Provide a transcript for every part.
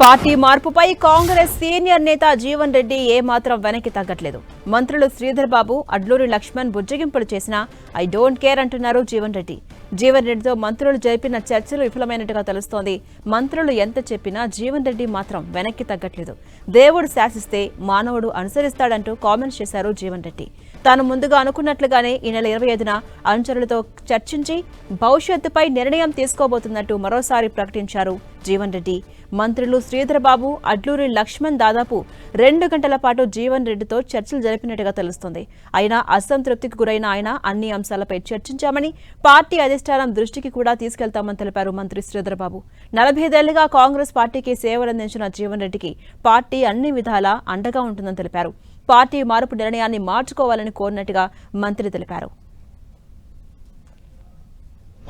Party మార్పుపై Congress senior నేత జీవన్ రెడ్డి ఏమాత్రం వెనక్కి తగ్గట్లేదు. మంత్రులు శ్రీధర్ బాబు, అడ్లూరి లక్ష్మణ్ బుజ్జగింపులు చేసినా ఐ డోంట్ కేర్ అంటున్నారు జీవన్ రెడ్డి. జీవన్ రెడ్డితో మంత్రులు జరిపిన చర్చలు విఫలమైనట్టుగా తెలుస్తోంది. మంత్రులు ఎంత చెప్పినా జీవన్ రెడ్డి మాత్రం వెనక్కి తగ్గట్లేదు. దేవుడు శాసిస్తే మానవుడు అనుసరిస్తాడంటూ కామెంట్స్ చేశారు జీవన్ రెడ్డి. తాను ముందుగా అనుకున్నట్లుగానే ఈ నెల 25న అనుచరులతో చర్చించి భవిష్యత్తుపై నిర్ణయం తీసుకోబోతున్నట్టు మరోసారి ప్రకటించారు జీవన్ రెడ్డి. మంత్రులు శ్రీధర్ బాబు, అడ్లూరి లక్ష్మణ్ దాదాపు 2 గంటల పాటు జీవన్ రెడ్డితో చర్చలు జరిపినట్టుగా తెలుస్తోంది. అయినా అసంతృప్తికి గురైన ఆయన అన్ని అంశాలపై చర్చించామని, పార్టీ అధిష్టానం దృష్టికి కూడా తీసుకెళ్తామని తెలిపారు మంత్రి శ్రీధర్ బాబు. 45 ఏళ్లుగా కాంగ్రెస్ పార్టీకి సేవలందించిన జీవన్ రెడ్డికి పార్టీ అన్ని విధాలా అండగా ఉంటుందని తెలిపారు. పార్టీ మార్పు నిర్ణయాన్ని మార్చుకోవాలని కోరినట్టుగా మంత్రి తెలిపారు.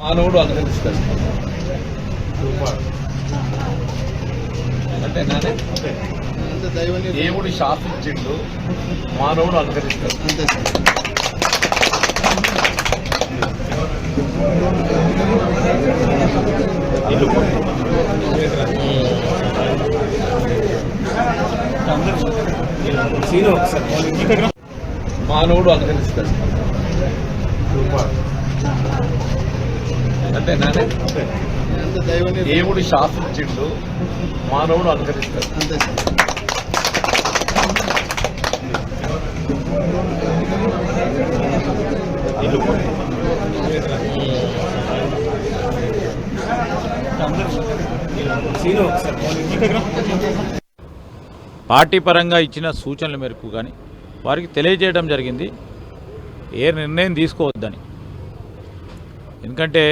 మానవుడు అనుసరిస్తాడు అంటే దేవుడు శాసించిండు, మానవుడు అనుసరిస్తాడు. మానవుడు అనుసరిస్తాడు అంటే దేవుడు శాసించిండు, మానవుడు అనుసరిస్తాడు. పార్టీ పరంగా ఇచ్చిన సూచనల మేరకు కానీ వారికి తెలియజేయడం జరిగింది ఏ నిర్ణయం తీసుకోవద్దని. ఎందుకంటే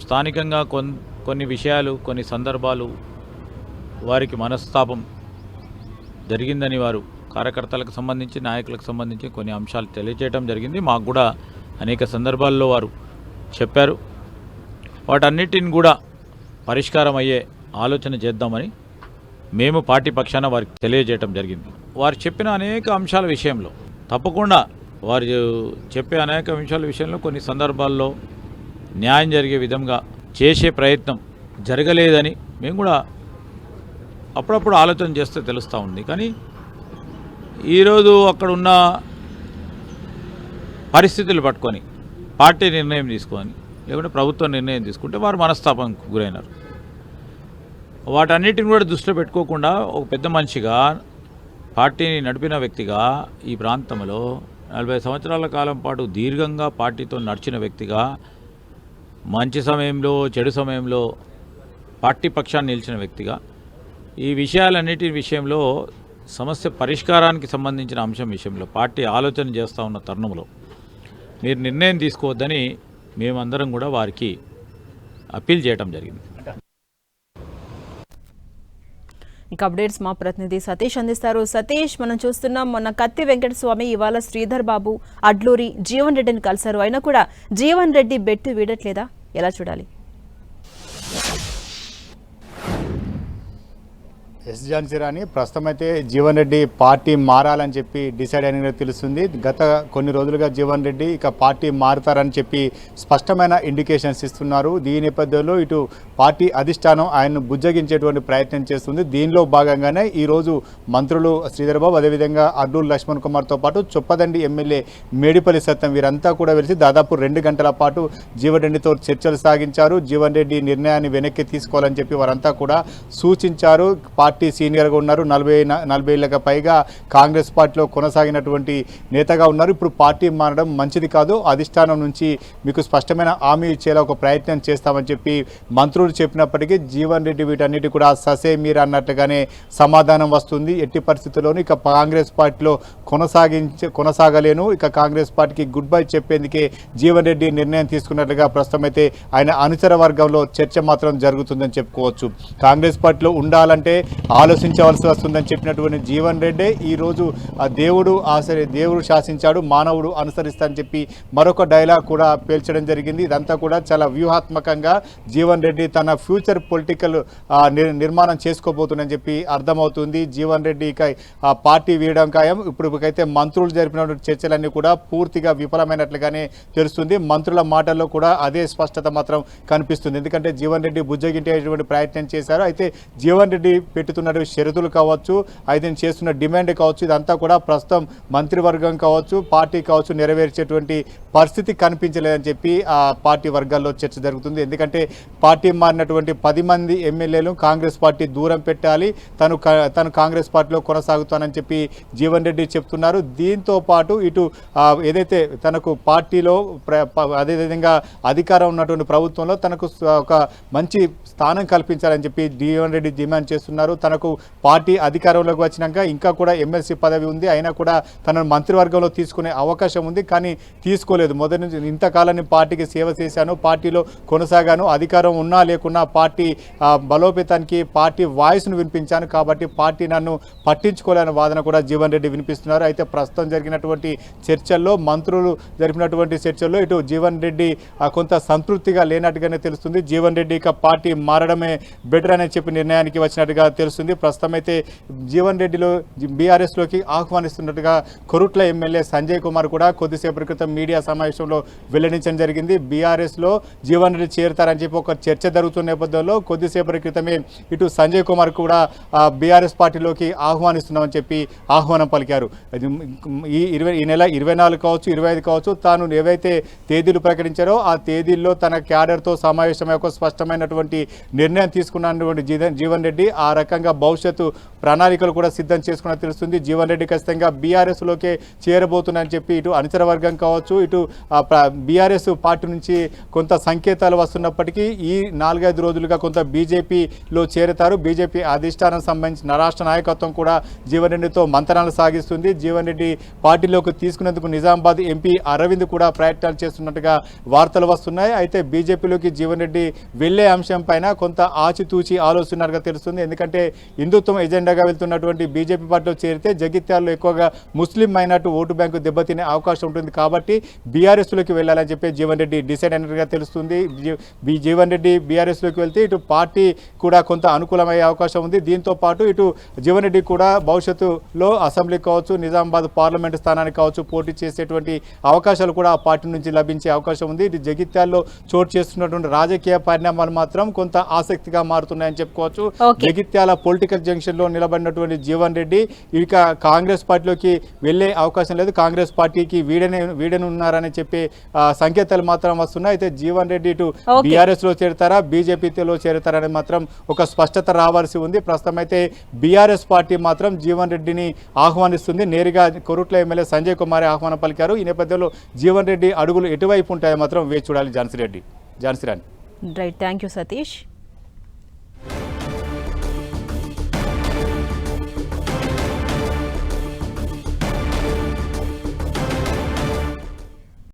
స్థానికంగా కొన్ని విషయాలు, కొన్ని సందర్భాలు వారికి మనస్తాపం జరిగిందని వారు కార్యకర్తలకు సంబంధించి, నాయకులకు సంబంధించి కొన్ని అంశాలు తెలియజేయడం జరిగింది. మాకు కూడా అనేక సందర్భాల్లో వారు చెప్పారు. వాటన్నిటిని కూడా పరిష్కారం అయ్యే ఆలోచన చేద్దామని మేము పార్టీ పక్షాన వారికి తెలియజేయడం జరిగింది. వారు చెప్పిన అనేక అంశాల విషయంలో తప్పకుండా వారు చెప్పే అనేక అంశాల విషయంలో కొన్ని సందర్భాల్లో న్యాయం జరిగే విధంగా చేసే ప్రయత్నం జరగలేదని మేము కూడా అప్పుడప్పుడు ఆలోచన చేస్తే తెలుస్తూ ఉంది. కానీ ఈరోజు అక్కడ ఉన్న పరిస్థితులు పట్టుకొని పార్టీ నిర్ణయం తీసుకొని లేకుంటే ప్రభుత్వం నిర్ణయం తీసుకుంటే వారు మనస్తాపానికి గురైనారు. వాటన్నిటిని కూడా దృష్టిలో పెట్టుకోకుండా ఒక పెద్ద మనిషిగా, పార్టీని నడిపిన వ్యక్తిగా, ఈ ప్రాంతంలో 40 సంవత్సరాల కాలం పాటు దీర్ఘంగా పార్టీతో నడిచిన వ్యక్తిగా, మంచి సమయంలో చెడు సమయంలో పార్టీ పక్షాన్ని నిలిచిన వ్యక్తిగా, ఈ విషయాలన్నిటి విషయంలో సమస్య పరిష్కారానికి సంబంధించిన అంశం విషయంలో పార్టీ ఆలోచన చేస్తూ ఉన్న తరుణంలో మీరు నిర్ణయం తీసుకోవద్దని మేమందరం కూడా వారికి అప్పీల్ చేయడం జరిగింది. ఇంకా అప్డేట్స్ మా ప్రతినిధి సతీష్ అందిస్తారు. సతీష్, మనం చూస్తున్నాం మొన్న కత్తి వెంకటస్వామి, ఇవాళ శ్రీధర్ బాబు, అడ్లూరి, జీవన్ రెడ్డిని కలిశారు. అయినా కూడా జీవన్ రెడ్డి బెట్టు వీడట్లేదా? ఎలా చూడాలి? ఎస్ జాన్సీరాని ప్రస్తుతం అయితే జీవన్ రెడ్డి పార్టీ మారాలని చెప్పి డిసైడ్ అయినగా తెలుస్తుంది. గత కొన్ని రోజులుగా జీవన్ రెడ్డి ఇక పార్టీ మారుతారని చెప్పి స్పష్టమైన ఇండికేషన్స్ ఇస్తున్నారు. దీని నేపథ్యంలో ఇటు పార్టీ అధిష్టానం ఆయన్ను బుజ్జగించేటువంటి ప్రయత్నం చేస్తుంది. దీనిలో భాగంగానే ఈరోజు మంత్రులు శ్రీధర్ బాబు, అదేవిధంగా అడ్లూరి లక్ష్మణ్ కుమార్తో పాటు చొప్పదండి ఎమ్మెల్యే మేడిపల్లి సత్యం వీరంతా కూడా వెలిసి దాదాపు 2 గంటల పాటు జీవన్ రెడ్డితో చర్చలు సాగించారు. జీవన్ రెడ్డి నిర్ణయాన్ని వెనక్కి తీసుకోవాలని చెప్పి వారంతా కూడా సూచించారు. పార్టీ సీనియర్గా ఉన్నారు, 40 ఏళ్ళకి పైగా కాంగ్రెస్ పార్టీలో కొనసాగినటువంటి నేతగా ఉన్నారు. ఇప్పుడు పార్టీ మారడం మంచిది కాదు, అధిష్టానం నుంచి మీకు స్పష్టమైన హామీ ఇచ్చేలా ఒక ప్రయత్నం చేస్తామని చెప్పి మంత్రులు చెప్పినప్పటికీ జీవన్ రెడ్డి వీటన్నిటి కూడా ససే మీరు అన్నట్లుగానే సమాధానం వస్తుంది. ఎట్టి పరిస్థితుల్లోనూ ఇక కాంగ్రెస్ పార్టీలో కొనసాగలేను, ఇక కాంగ్రెస్ పార్టీకి గుడ్ బై చెప్పేందుకే జీవన్ రెడ్డి నిర్ణయం తీసుకున్నట్లుగా ప్రస్తుతం అయితే ఆయన అనుచర వర్గంలో చర్చ మాత్రం జరుగుతుందని చెప్పుకోవచ్చు. కాంగ్రెస్ పార్టీలో ఉండాలంటే ఆలోచించవలసి వస్తుందని చెప్పినటువంటి జీవన్ రెడ్డి ఈరోజు దేవుడు శాసించాడు, మానవుడు అనుసరిస్తానని చెప్పి మరొక డైలాగ్ కూడా పేల్చడం జరిగింది. ఇదంతా కూడా చాలా వ్యూహాత్మకంగా జీవన్ రెడ్డి తన ఫ్యూచర్ పొలిటికల్ నిర్మాణం చేసుకోబోతుందని చెప్పి అర్థమవుతుంది. జీవన్ రెడ్డి ఇక పార్టీ వీయడం ఖాయం. ఇప్పటికైతే మంత్రులు జరిపినటువంటి చర్చలన్నీ కూడా పూర్తిగా విఫలమైనట్లుగానే తెలుస్తుంది. మంత్రుల మాటల్లో కూడా అదే స్పష్టత మాత్రం కనిపిస్తుంది. ఎందుకంటే జీవన్ రెడ్డి బుజ్జగించేటువంటి ప్రయత్నం చేశారు. అయితే జీవన్ రెడ్డి పెట్టు పెడుతున్న షరతులు కావచ్చు, ఆయన చేస్తున్న డిమాండ్ కావచ్చు, ఇదంతా కూడా ప్రస్తుతం మంత్రివర్గం కావచ్చు, పార్టీ కావచ్చు నెరవేర్చేటువంటి పరిస్థితి కనిపించలేదని చెప్పి ఆ పార్టీ వర్గాల్లో చర్చ జరుగుతుంది. ఎందుకంటే పార్టీ మారినటువంటి 10 మంది ఎమ్మెల్యేలు కాంగ్రెస్ పార్టీ దూరం పెట్టాలి, తను కాంగ్రెస్ పార్టీలో కొనసాగుతానని చెప్పి జీవన్ రెడ్డి చెప్తున్నారు. దీంతో పాటు ఇటు ఏదైతే తనకు పార్టీలో అదేవిధంగా అధికారం ఉన్నటువంటి ప్రభుత్వంలో తనకు ఒక మంచి స్థానం కల్పించాలని చెప్పి జీవన్ రెడ్డి డిమాండ్ చేస్తున్నారు. తనకు పార్టీ అధికారంలోకి వచ్చినాక ఇంకా కూడా ఎమ్మెల్సీ పదవి ఉంది, అయినా కూడా తనను మంత్రివర్గంలో తీసుకునే అవకాశం ఉంది, కానీ తీసుకోలేదు. మొదటి నుంచి ఇంతకాలాన్ని పార్టీకి సేవ చేశాను, పార్టీలో కొనసాగాను, అధికారం ఉన్నా లేకున్నా పార్టీ బలోపేతానికి పార్టీ వాయిస్ను వినిపించాను, కాబట్టి పార్టీ నన్ను పట్టించుకోలేని వాదన కూడా జీవన్ రెడ్డి వినిపిస్తున్నారు. అయితే ప్రస్తుతం జరిగినటువంటి చర్చల్లో, మంత్రులు జరిపినటువంటి చర్చల్లో ఇటు జీవన్ రెడ్డి కొంత సంతృప్తిగా లేనట్టుగానే తెలుస్తుంది. జీవన్ రెడ్డి ఇక పార్టీ మారడమే బెటర్ అని చెప్పి నిర్ణయానికి వచ్చినట్టుగా తెలుస్తుంది. ప్రస్తుతం అయితే జీవన్ రెడ్డిలో బీఆర్ఎస్లోకి ఆహ్వానిస్తున్నట్టుగా కొరుట్ల ఎమ్మెల్యే సంజయ్ కుమార్ కూడా కొద్దిసేపటి క్రితం మీడియా సమావేశంలో వెల్లడించడం జరిగింది. బీఆర్ఎస్లో జీవన్ రెడ్డి చేరుతారని చెప్పి ఒక చర్చ జరుగుతున్న నేపథ్యంలో కొద్దిసేపటి క్రితమే ఇటు సంజయ్ కుమార్ కూడా బీఆర్ఎస్ పార్టీలోకి ఆహ్వానిస్తున్నామని చెప్పి ఆహ్వానం పలికారు. ఈ నెల 24 కావచ్చు, 25 కావచ్చు, తాను ఏవైతే తేదీలు ప్రకటించారో ఆ తేదీల్లో తన క్యాడర్తో సమావేశమై ఒక స్పష్టమైనటువంటి నిర్ణయం తీసుకున్నటువంటి జీవన్ రెడ్డి ఆ రకంగా భవిష్యత్తు ప్రణాళికలు కూడా సిద్ధం చేసుకున్న తెలుస్తుంది. జీవన్ రెడ్డి ఖచ్చితంగా బీఆర్ఎస్లోకే చేరబోతున్నారని చెప్పి ఇటు అనుచర వర్గం కావచ్చు, ఇటు బీఆర్ఎస్ పార్టీ నుంచి కొంత సంకేతాలు వస్తున్నప్పటికీ ఈ 4-5 రోజులుగా కొంత బీజేపీలో చేరతారు. బీజేపీ అధిష్టానం సంబంధించిన రాష్ట్ర నాయకత్వం కూడా జీవన్ రెడ్డితో మంతనాలు సాగిస్తుంది. జీవన్ రెడ్డి పార్టీలోకి తీసుకునేందుకు నిజామాబాద్ ఎంపీ అరవింద్ కూడా ప్రయత్నాలు చేస్తున్నట్టుగా వార్తలు వస్తున్నాయి. అయితే బీజేపీలోకి జీవన్ రెడ్డి వెళ్లే అంశం పైన కొంత ఆచితూచి ఆలోచనగా తెలుస్తుంది. ఎందుకంటే హిందుత్వం ఎజెండాగా వెళ్తున్నటువంటి బీజేపీ పార్టీలో చేరితే జగిత్యాలలో ఎక్కువగా ముస్లిం మైనార్టీ ఓటు బ్యాంకు దెబ్బతినే అవకాశం ఉంటుంది, కాబట్టి బీఆర్ఎస్లోకి వెళ్ళాలని చెప్పి జీవన్ రెడ్డి డిసైడ్ అయినట్టుగా తెలుస్తుంది. జీవన్ రెడ్డి బీఆర్ఎస్లోకి వెళ్తే ఇటు పార్టీ కూడా కొంత అనుకూలమయ్యే అవకాశం ఉంది. దీంతో పాటు ఇటు జీవన్ రెడ్డి కూడా భవిష్యత్తులో అసెంబ్లీ కావచ్చు, నిజామాబాద్ పార్లమెంటు స్థానానికి కావచ్చు పోటీ చేసేటువంటి అవకాశాలు కూడా ఆ పార్టీ నుంచి లభించే అవకాశం ఉంది. ఇటు జగిత్యాల్లో చోటు చేస్తున్నటువంటి రాజకీయ పరిణామాలు మాత్రం కొంత ఆసక్తిగా మారుతున్నాయని చెప్పుకోవచ్చు. జగిత్యాల పొలిటికల్ జంక్షన్ లో నిలబడినటువంటి జీవన్ రెడ్డి ఇక కాంగ్రెస్ పార్టీలోకి వెళ్లే అవకాశం లేదు, కాంగ్రెస్ పార్టీకి వీడనున్నారని చెప్పే సంకేతాలు మాత్రం వస్తున్నాయి. అయితే జీవన్ రెడ్డి ఇటు బీఆర్ఎస్ లో చేరతారా, బీజేపీలో చేరతారని మాత్రం ఒక స్పష్టత రావాల్సి ఉంది. ప్రస్తుతం అయితే బీఆర్ఎస్ పార్టీ మాత్రం జీవన్ రెడ్డిని ఆహ్వానిస్తుంది. నేరుగా కొరుట్ల ఎమ్మెల్యే సంజయ్ కుమార్ ఆహ్వానం పలికారు. ఈ నేపథ్యంలో జీవన్ రెడ్డి అడుగులు ఎటువైపు ఉంటాయో మాత్రం వేచి చూడాలి. Jhansi Rani. Right, thank you Satish.